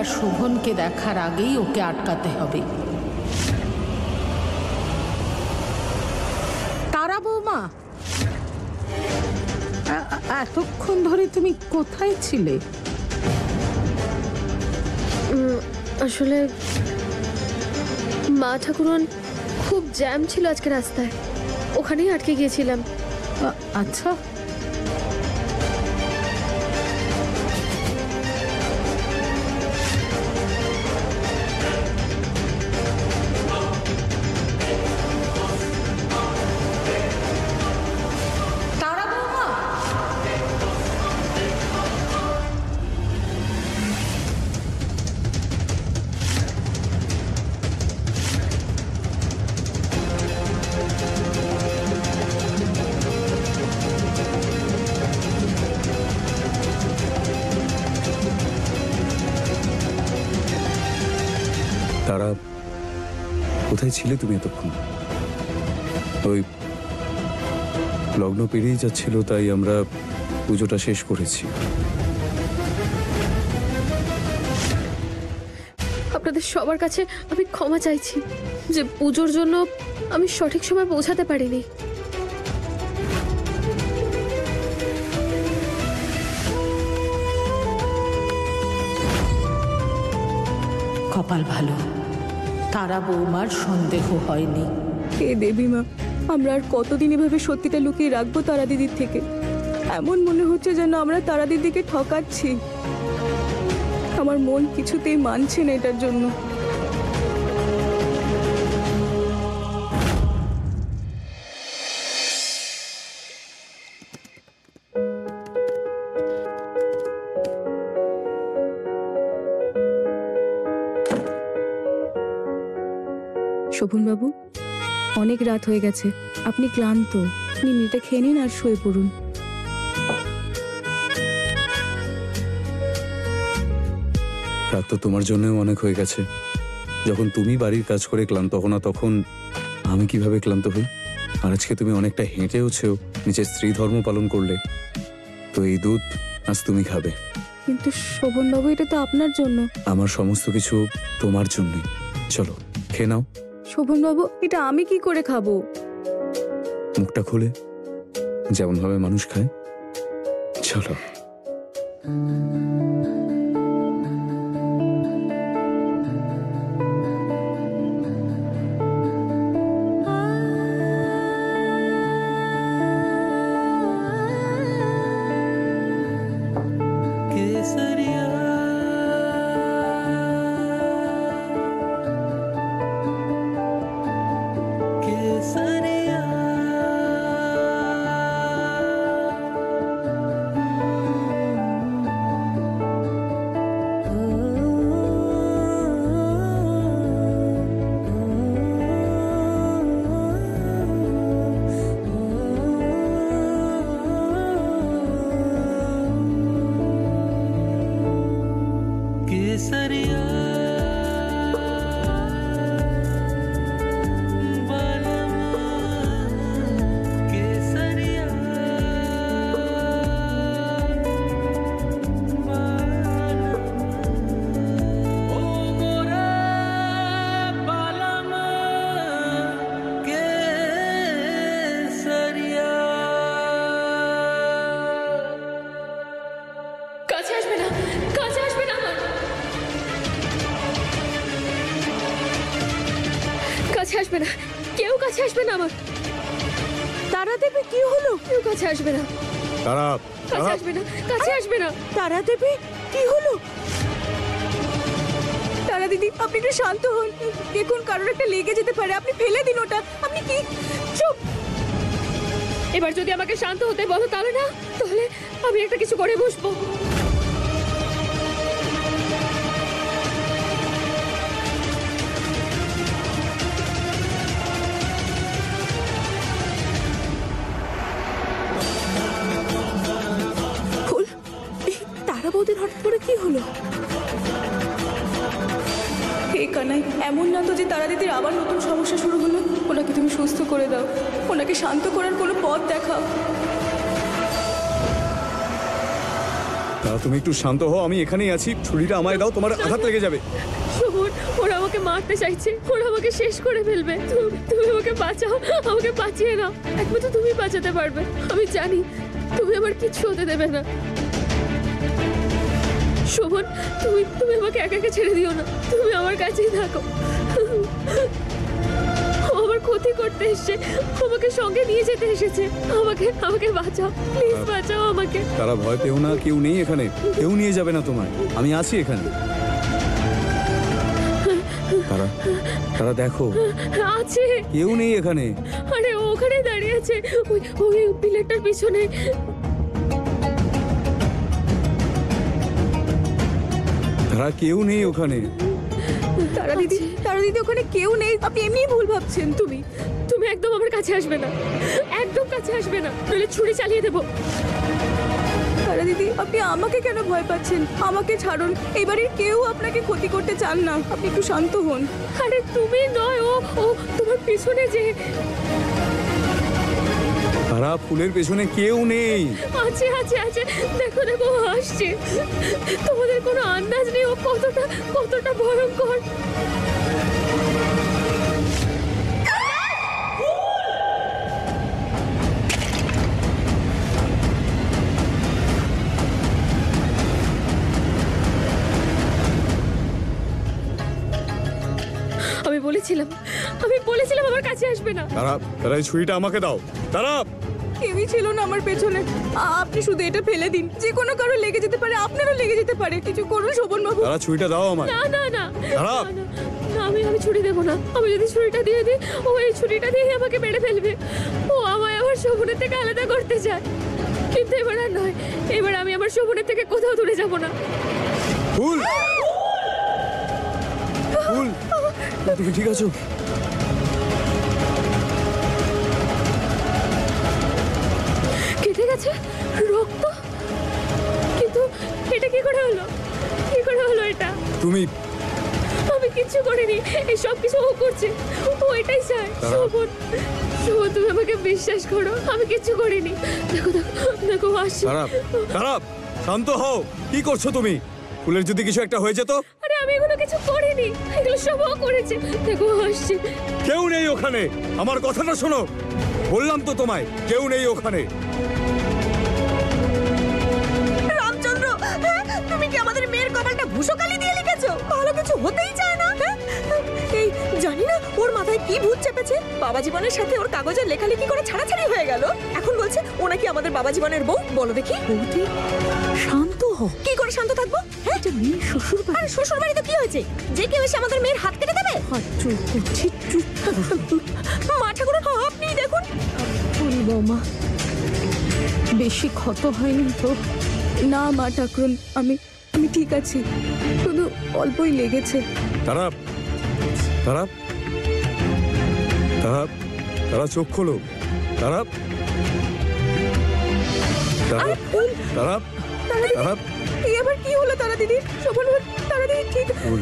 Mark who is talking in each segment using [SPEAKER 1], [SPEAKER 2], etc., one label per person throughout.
[SPEAKER 1] আর শোভনকে দেখার আগেই ওকে আটকাতে হবে। তারা বৌমা, এতক্ষণ ধরে তুমি কোথায় ছিলে?
[SPEAKER 2] আসলে মা ঠাকুরন খুব জ্যাম ছিল আজকে রাস্তায়, ওখানেই আটকে গিয়েছিলাম।
[SPEAKER 1] আচ্ছা,
[SPEAKER 3] তারা কোথায় ছিলে তুমি এতক্ষণ? ওই লগ্ন পেরিয়ে যাচ্ছিল, তাই আমরা পুজোটা শেষ করেছি।
[SPEAKER 2] আপনাদের সবার কাছে আমি ক্ষমা চাইছি যে পুজোর জন্য আমি সঠিক সময় পৌঁছাতে পারিনি।
[SPEAKER 1] কপাল ভালো, তারা বৌমার সন্দেহ হয়নি।
[SPEAKER 4] হে দেবী মা, আমরা আর কতদিন এভাবে সত্যিটা লুকিয়ে রাখবো তারা দিদির থেকে? এমন মনে হচ্ছে যেন আমরা তারা দিদিকে ঠকাচ্ছি। আমার মন কিছুতেই মানছে না এটার জন্য। শোভনবাবু, অনেক রাত হয়ে গেছে, আপনি ক্লান্ত, নিন এটা খেয়ে নিন আর শুয়ে পড়ুন।
[SPEAKER 3] রাত তো তোমার জন্যও অনেক হয়ে গেছে। যখন তুমি বাড়ির কাজ করে ক্লান্ত হও না, তখন আমি কিভাবে ক্লান্ত হই? আর আজকে তুমি অনেকটা হেঁটেওছেও, নিজের স্ত্রী ধর্ম পালন করলে, তো এই দুধ আজ তুমি খাবে।
[SPEAKER 4] কিন্তু শোভনবাবু, এটা তো আপনার জন্য।
[SPEAKER 3] আমার সমস্ত কিছু তোমার জন্যই। চলো খেয়ে নাও।
[SPEAKER 4] শোভনবাবু, এটা আমি কি করে খাবো?
[SPEAKER 3] মুখটা খুলে, যেমন ভাবে মানুষ খায়। চলো।
[SPEAKER 2] আসবে না, কেউ কাছে আসবে না আমার।
[SPEAKER 4] তারা দেবী, কি হলো?
[SPEAKER 2] কেউ কাছে আসবে না, কাছে আসবে না, কাছে আসবে না।
[SPEAKER 4] তারা দেবী, কি হলো? তারা দিদি, আপনি একটু শান্ত হন। দেখুন, কারোর একটা লেগে যেতে পারে, আপনি ফেলে দিন ওটা। আপনি কি?
[SPEAKER 2] চুপ। এবার যদি আমাকে শান্ত হতে বলো তাহলে আমি একটা কিছু করে বসবো।
[SPEAKER 4] বৌদির হঠাৎ করে কি হলো? হে কানাই, এমন না তো যে তারা দিদির আবার নতুন সমস্যা শুরু হলো? ওনাকে তুমি সুস্থ করে দাও, ওনাকে শান্ত করার কোনো পথ দেখাও।
[SPEAKER 3] তারা তুমি একটু শান্ত হও, আমি এখানেই আছি। ছুরিটা আমায় দাও, তোমার আঘাত লেগে যাবে।
[SPEAKER 2] শোভন, ওরা আমাকে মারতে চাইছে, ওরা আমাকে শেষ করে ফেলবে। তুমি আমাকে বাঁচাও, আমাকে বাঁচিয়ে নাও। একমাত্র তুমি বাঁচাতে পারবে। আমি জানি তুমি আমার কিচ্ছু হতে দেবে না। শোভন, তুমি আমাকে একা একা ছেড়ে দিও না, তুমি আমার কাছেই থাকো। ও আমার ক্ষতি করতে এসেছে, আমাকে সঙ্গে নিয়ে যেতে এসেছে। আমাকে বাঁচাও, প্লিজ বাঁচাও আমাকে।
[SPEAKER 3] তারা ভয় পেও না, কেউ নেই এখানে, কেউ নিয়ে যাবে না তোমায়, আমি আছি এখানে। তারা তারা দেখো,
[SPEAKER 2] আছে
[SPEAKER 3] কেউ নেই এখানে।
[SPEAKER 2] আরে ও ওখানে দাঁড়িয়ে আছে, ওই পিলারটার পিছনে।
[SPEAKER 3] তারা কেউ নেই ওখানে।
[SPEAKER 4] তারা দিদি ওখানে কেউ নেই, আপনি এমনিই ভুল ভাবছেন।
[SPEAKER 2] তুমি একদম আমার কাছে আসবে না, একদম কাছে আসবে না, নইলে ছুরি চালিয়ে দেবো।
[SPEAKER 4] তারা দিদি, আপনি আমাকে কেন ভয় পাচ্ছেন? আমাকে ছাড়ুন, এবারে কেউ আপনাকে ক্ষতি করতে চান না, আপনি একটু শান্ত হন।
[SPEAKER 2] আরে তুমি নয়, ও তোমার পিছনে যে
[SPEAKER 3] তারা ফুলের পেছনে কেউ নেই।
[SPEAKER 2] আছে আছে আছে, দেখো দেখো ও আসছে। তোমাদের কোনো আন্দাজ নেই ও কতটা ভয়ঙ্কর। আমি বলেছিলাম আমার কাছে আসবে না।
[SPEAKER 3] তারা এই ছুরিটা আমাকে দাও। তারা
[SPEAKER 4] কেউই ছিল না আমার পেছনে, আপনি শুধু এটা ফেলে দিন, যে কোনো কারো লেগে যেতে পারে, আপনারও লেগে যেতে পারে, কিছু করুন শোভন বাবু।
[SPEAKER 3] তারা ছুরিটা দাও আমায়।
[SPEAKER 2] না না না
[SPEAKER 3] তারা
[SPEAKER 2] না, না, আমি ছুরি দেবো না। আমি যদি ছুরিটা দিয়ে দিই, ও এই ছুরিটা দিয়ে আমাকে মেরে ফেলবে। ও আমায় আমার শোভনের থেকে আলাদা করতে চায়, কিন্তু এবার আর নয়। এবার আমি আমার শোভনের থেকে কোথাও দূরে যাব না।
[SPEAKER 3] ফুল, ফুল, তুমি ঠিক আছো?
[SPEAKER 2] কেটে গেছে, রক্ত, কিন্তু এটা কি করে হলো? কি করে হলো এটা?
[SPEAKER 3] তুমি
[SPEAKER 2] আমি কিচ্ছু করিনি, এই সব কিছু ও করছে, ও এটাই চায়। শোভন, তুমি আমাকে বিশ্বাস করো, আমি কিচ্ছু করিনি। দেখো দেখো ও আসছে।
[SPEAKER 3] তারা শান্ত হও, কি করছো তুমি? ফুলের যদি কিছু একটা হয়ে যেত।
[SPEAKER 2] আরে আমি এগুলো কিছু করিনি, এগুলো সব ও করেছে। দেখো ও আসছে।
[SPEAKER 3] কেউ নেই ওখানে, আমার কথাটা শোনো। বললাম তো তোমায়, কেউ নেই ওখানে।
[SPEAKER 4] রামচন্দ্র, তুমি কি আমাদের মেয়ের কপালটা ভূষকালি দিয়ে লিখেছো? ভালো কিছু হতেই চায় না। এই জানি না ওর মাথায় কি ভূত চেপেছে, বাবা জীবনের সাথে ওর কাগজের লেখালেখি করে ছাড়াছাড়ি হয়ে গেল। এখন বলছে ও নাকি আমাদের বাবা জীবনের বউ। বলো দেখি। বৌদি শান্ত হও। কি করে শান্ত থাকবো? এটা মেয়ে শ্বশুর বাড়ি। আর শ্বশুর বাড়িতে কি হয়েছে? যে কেউ এসে আমাদের মেয়ের হাত কেটে দেবে? হাত চুপ করছি, চুপ। মা ঠাকুর, আপনি দেখুন।
[SPEAKER 1] ফুল বৌমা, বেশি ক্ষত হয়নি তো?
[SPEAKER 4] না মা ঠাকুরন, আমি ঠিক আছি, শুধু অল্পই লেগেছে।
[SPEAKER 3] তারা তারা তারা তারা চোখ খোলো। তারা তারা তারা তারা
[SPEAKER 4] এই আবার কি হলো তারা দিদি? শোভন বাবু, তারা দিদি ঠিক?
[SPEAKER 3] ফুল,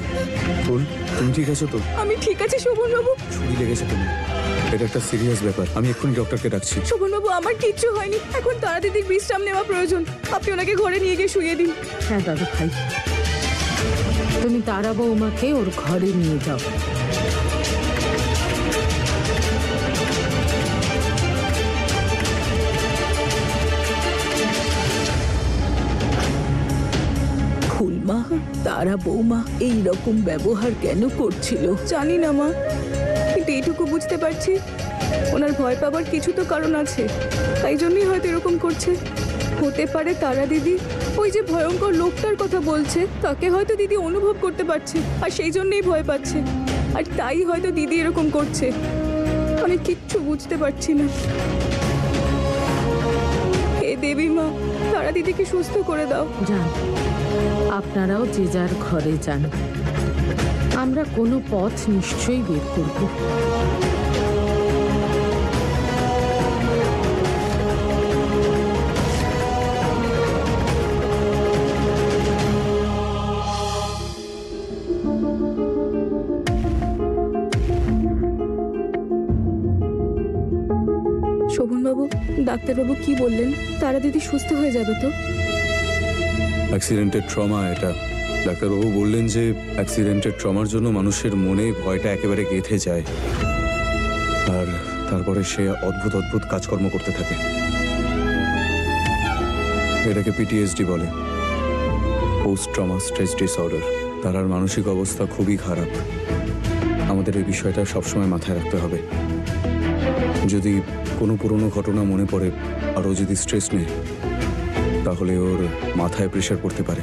[SPEAKER 3] ফুল, তুমি ঠিক আছো তো?
[SPEAKER 4] আমি ঠিক আছি শোভন বাবু।
[SPEAKER 3] ছুরি লেগেছে তুমি, এটা একটা সিরিয়াস ব্যাপার। আমি এক্ষুনি ডক্টরকে ডাকছি।
[SPEAKER 4] শোভন বাবু, আমার কিচ্ছু হয়নি, এখন তারা দিদির বিশ্রাম নেওয়া প্রয়োজন। আপনি ওনাকে ঘরে নিয়ে গিয়ে শুয়ে দিন।
[SPEAKER 1] হ্যাঁ দাদু ভাই, তুমি তারা বৌমাকে ওর ঘরে নিয়ে যাও।
[SPEAKER 5] ফুলমা, তারা বৌমা এই রকম ব্যবহার কেন করছিল?
[SPEAKER 4] জানি না মা, কিন্তু এইটুকু বুঝতে পারছি ওনার ভয় পাবার কিছু তো কারণ আছে, তাই জন্যই হয়তো এরকম করছে। হতে পারে তারা দিদি ওই যে ভয়ঙ্কর লোকটার কথা বলছে, তাকে হয়তো দিদি অনুভব করতে পারছে, আর সেই জন্যই ভয় পাচ্ছে, আর তাই হয়তো দিদি এরকম করছে। আমি কিচ্ছু বুঝতে পারছি না। হে দেবী মা, তারা দিদিকে সুস্থ করে দাও।
[SPEAKER 1] যান, আপনারাও যে যার ঘরে যান, আমরা কোনো পথ নিশ্চয়ই বের করব।
[SPEAKER 4] শোভনবাবু, ডাক্তারবাবু কি বললেন? তারা দিদি সুস্থ হয়ে যাবে তো?
[SPEAKER 3] অ্যাক্সিডেন্টের ট্রমা এটা। ডাক্তারবাবু বললেন যে অ্যাক্সিডেন্টের ট্রমার জন্য মানুষের মনে ভয়টা একেবারে গেঁথে যায়, আর তারপরে সে অদ্ভুত অদ্ভুত কাজকর্ম করতে থাকে। এটাকে পিটিএসডি বলে, পোস্ট ট্রমা স্ট্রেস ডিসঅর্ডার। তার আর মানসিক অবস্থা খুবই খারাপ। আমাদের এই বিষয়টা সবসময় মাথায় রাখতে হবে। যদি কোনো পুরনো ঘটনা মনে পড়ে আর ও যদি স্ট্রেস নেয়, তাহলে ওর মাথায় প্রেশার পড়তে পারে।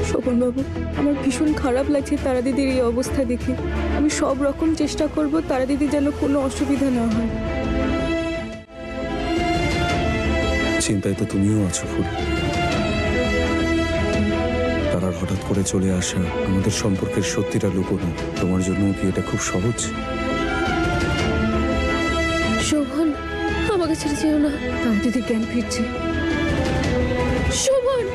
[SPEAKER 4] স্বপনবাবু, আমার ভীষণ খারাপ লাগছে তারা দিদির এই অবস্থা দেখে। আমি সব রকম চেষ্টা করব তারা দিদি যেন কোনো অসুবিধা না হয়।
[SPEAKER 3] চিন্তায় তো তুমিও আছো ফুল। তারার হঠাৎ করে চলে আসা, আমাদের সম্পর্কের সত্যিটা লুকোনো, তোমার জন্য কি এটা খুব সহজ?
[SPEAKER 2] শোভন, আমাকে ছেড়ে যেও না।
[SPEAKER 4] তারা দিদি জ্ঞান ফিরছে।
[SPEAKER 2] শোভন,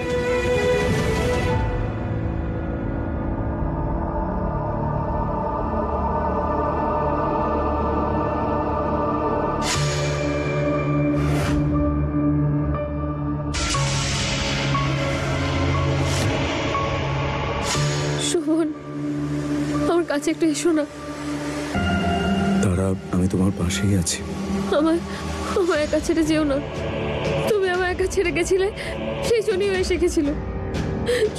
[SPEAKER 2] শোভন, আমার কাছে একটু এসো না।
[SPEAKER 3] তারা, আমি তোমার পাশেই আছি।
[SPEAKER 2] আমায় আমায় একা ছেড়ে যেও না। তুমি আমায় একা ছেড়ে গেছিলে, সেই জন্যই ও এসে গেছিল।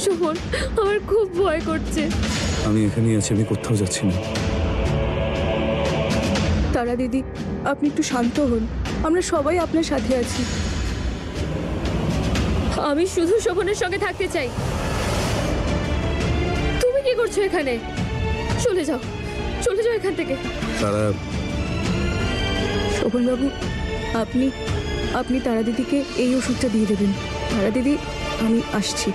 [SPEAKER 2] শোভন, আমার খুব ভয় করছে।
[SPEAKER 3] আমি এখানেই আছি, আমি কোথাও যাচ্ছি না।
[SPEAKER 4] তারা দিদি, আপনি একটু শান্ত হন, আমরা সবাই আপনার সাথে আছি।
[SPEAKER 2] আমি শুধু শোভনের সঙ্গে থাকতে চাই। তুমি কি করছো এখানে? চলে যাও, চলে যাও এখান থেকে।
[SPEAKER 3] তারা,
[SPEAKER 4] শোভনবাবু, আপনি আপনি তারা দিদিকে এই ওষুধটা দিয়ে দেবেন। তারা দিদি, আমি আসছি।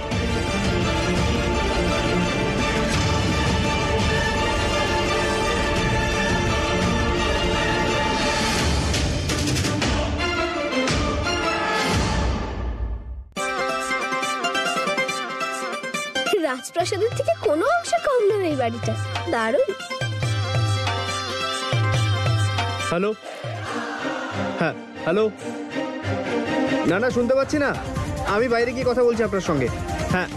[SPEAKER 6] রাজপ্রাসাদের থেকে কোনো অংশে কম নয় এই বাড়িটা। দারুণ।
[SPEAKER 7] হ্যালো, হ্যাঁ হ্যালো, না না শুনতে পাচ্ছি না, আমি বাইরে গিয়ে কথা বলছি আপনার সঙ্গে। হ্যাঁ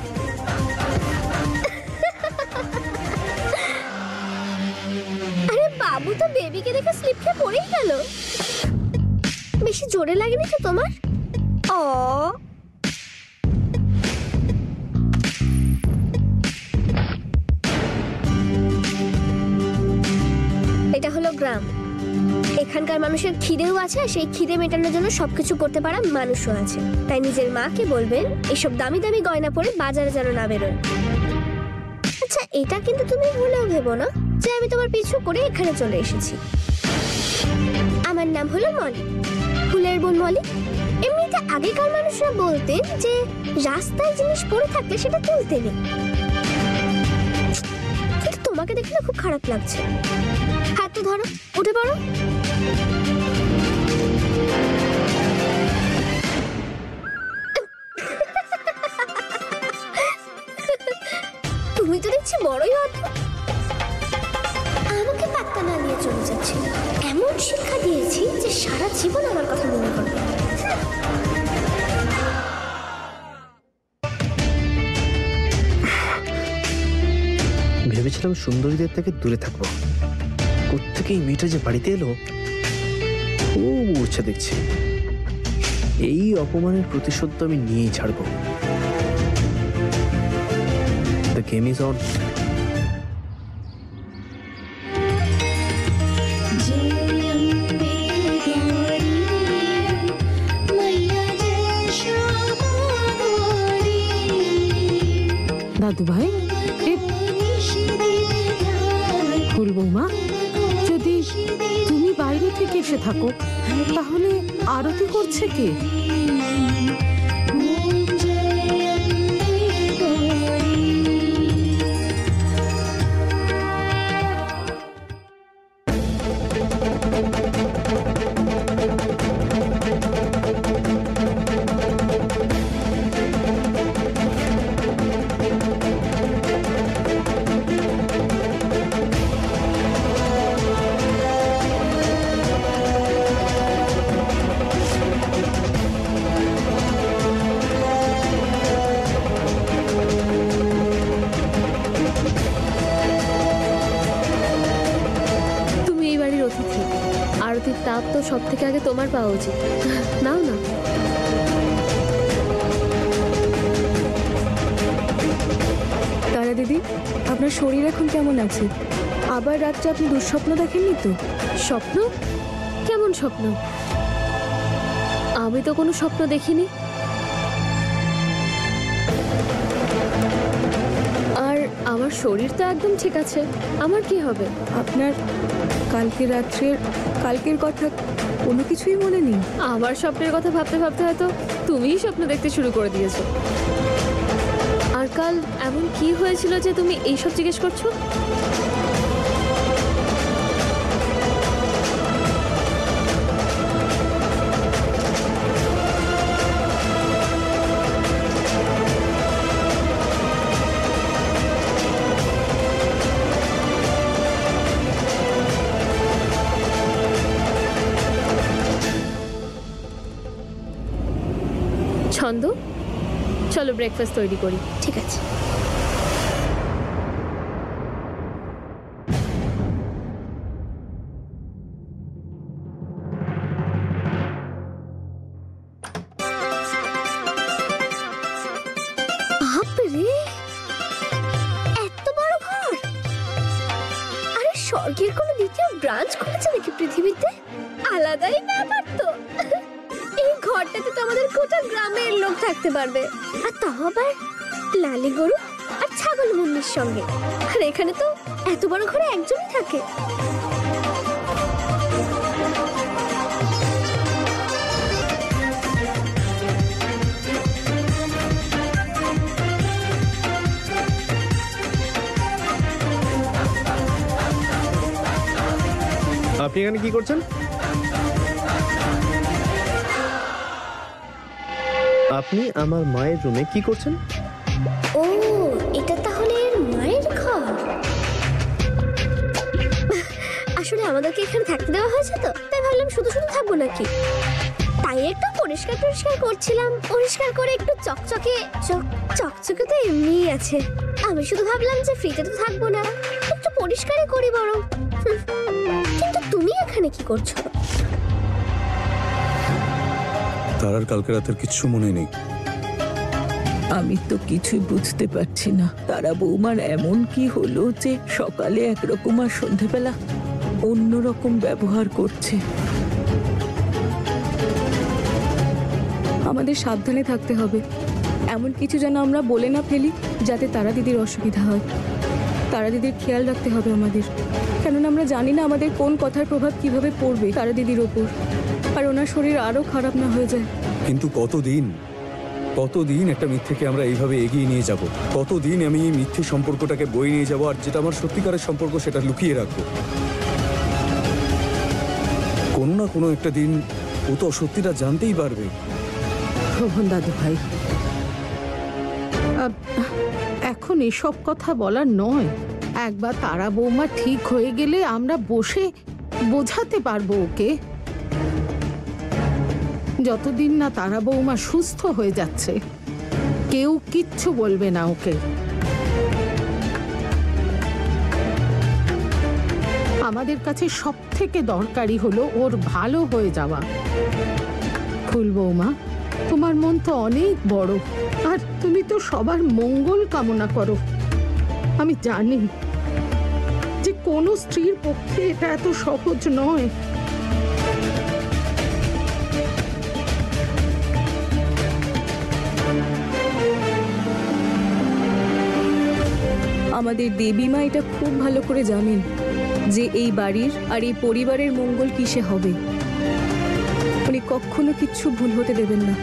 [SPEAKER 6] আরে বাবু তো বেবিকে দেখে স্লিপ খেয়ে পড়েই গেল। বেশি জোরে লাগেনি তো তোমার? ও এটা হলো গ্রাম। এখানকার মানুষের খিদেও আছে, আর সেই খিদে মেটানোর জন্য সবকিছু করতে পারা মানুষও আছে। তাই নিজের মাকে বলবেন এসব দামি দামি গয়না পরে বাজারে যেন না বেরোয়। আচ্ছা, এটা কিন্তু তুমি ভুলেও ভেবো না যে আমি তোমার পিছু করে এখানে চলে এসেছি। আমার নাম হলো মলি, ফুলের বোন মলি। এমনিতে আগেকার মানুষরা বলতেন যে রাস্তায় জিনিস পড়ে থাকলে সেটা তুলতে নেই। কিন্তু তোমাকে দেখলে খুব খারাপ লাগছে। হাত তো ধরো, উঠে পড়ো। তুমি তো দেখছি বড়ই অদ্ভুত। আমাকে পাত্তা না দিয়ে চলে যাচ্ছে। এমন শিক্ষা দিয়েছি যে সারা জীবন আমার কথা মনে করবে।
[SPEAKER 7] ভেবেছিলাম সুন্দরীদের থেকে দূরে থাকবো, কোত্থেকে এই মেয়েটা যে বাড়িতে এলো, খুব উড়ছে দেখছি। এই অপমানের প্রতিশোধ তো আমি নিয়েই ছাড়বো। The game is on.
[SPEAKER 1] দাদু ভাই, ফুল বৌমা, যদি তুমি বাইরে থেকে এসে থাকো তাহলে আরতি করছে কে?
[SPEAKER 2] আরতির তাপ তো সব থেকে আগে তোমার পাওয়া উচিত। নাও না।
[SPEAKER 4] তারা দিদি, আপনার শরীর এখন কেমন আছে? আবার রাত্রে আপনি দুঃস্বপ্ন দেখেননি তো?
[SPEAKER 2] স্বপ্ন? কেমন স্বপ্ন? আমি তো কোনো স্বপ্ন দেখিনি। আর আমার শরীর তো একদম ঠিক আছে, আমার কি হবে?
[SPEAKER 4] আপনার কালকের কথা কোনো কিছুই মনে নেই?
[SPEAKER 2] আমার স্বপ্নের কথা ভাবতে ভাবতে হয়তো তুমিই স্বপ্ন দেখতে শুরু করে দিয়েছো। আর কাল এমন কি হয়েছিল যে তুমি এইসব জিজ্ঞেস করছো? ছন্দ, চলো ব্রেকফাস্ট তৈরি করি।
[SPEAKER 6] ঠিক আছে। বাপরে, এত বড় ঘর! আরে স্বর্গের কোনো দ্বিতীয় ব্রাঞ্চ খুলেছে নাকি পৃথিবীতে? আলাদাই ব্যাপার তো। এই ঘরটাতে তো আমাদের গোটা গ্রামের লোক থাকতে পারবে, আর তাও আবার লালি গরু আর ছাগল মুন্নির সঙ্গে। আর এখানে তো এত বড় ঘরে একজনই থাকে।
[SPEAKER 7] আপনি এখানে কি করছেন? আপনি আমার মায়ের রুমে কি করছেন?
[SPEAKER 6] ও, এটা তাহলে এর মায়ের ঘর। আসলে আমাদেরকে এখানে থাকতে দেওয়া হয়েছে তো, তাই ভাবলাম শুধু শুধু থাকবো নাকি, তাই একটু পরিষ্কার করছিলাম। পরিষ্কার করে একটু চকচকে তো এমনিই আছে। আমি শুধু ভাবলাম যে ফ্রিতে তো থাকবো না, একটু পরিষ্কারই করি বরং। কিন্তু তুমি এখানে কি করছো?
[SPEAKER 3] তারার কালকে রাতের কিচ্ছু মনে নেই।
[SPEAKER 5] আমি তো কিছুই বুঝতে পারছি না, তারা বৌমার এমন কি হলো যে সকালে একরকম আর সন্ধেবেলা অন্যরকম ব্যবহার করছে।
[SPEAKER 4] আমাদের সাবধানে থাকতে হবে, এমন কিছু যেন আমরা বলে না ফেলি যাতে তারা দিদির অসুবিধা হয়। তারা দিদির খেয়াল রাখতে হবে আমাদের, কেননা আমরা জানি না আমাদের কোন কথার প্রভাব কিভাবে পড়বে তারা দিদির ওপর, আর ওনার শরীর আরো খারাপ না হয়ে যায়।
[SPEAKER 3] কিন্তু কতদিন একটা মিথ্যেকে আমরা এইভাবে এগিয়ে নিয়ে যাব? কতদিন আমি এই মিথ্যে সম্পর্কটাকে বয়ে নিয়ে যাব, আর যেটা আমার সত্যিকারের সম্পর্ক সেটা লুকিয়ে রাখবো? কোনো না কোনো একটা দিন ও তো সত্যিটা জানতেই পারবে।
[SPEAKER 1] শোভন দাদু ভাই, এখন এসব কথা বলার নয়। একবার তারা বৌমা ঠিক হয়ে গেলে আমরা বসে বোঝাতে পারবো ওকে। যতদিন না তারা বৌমা সুস্থ হয়ে যাচ্ছে কেউ কিচ্ছু বলবে না ওকে। আমাদের কাছে সব থেকে দরকারি হলো ওর ভালো হয়ে যাওয়া। ফুল বৌমা, তোমার মন তো অনেক বড়, আর তুমি তো সবার মঙ্গল কামনা করো। আমি জানি যে কোনো স্ত্রীর পক্ষে এটা এত সহজ নয়।
[SPEAKER 4] আমাদের দেবী মা এটা খুব ভালো করে জানেন যে এই বাড়ির আর এই পরিবারের মঙ্গল কিসে হবে। উনি কখনো কিচ্ছু ভুল হতে দেবেন না।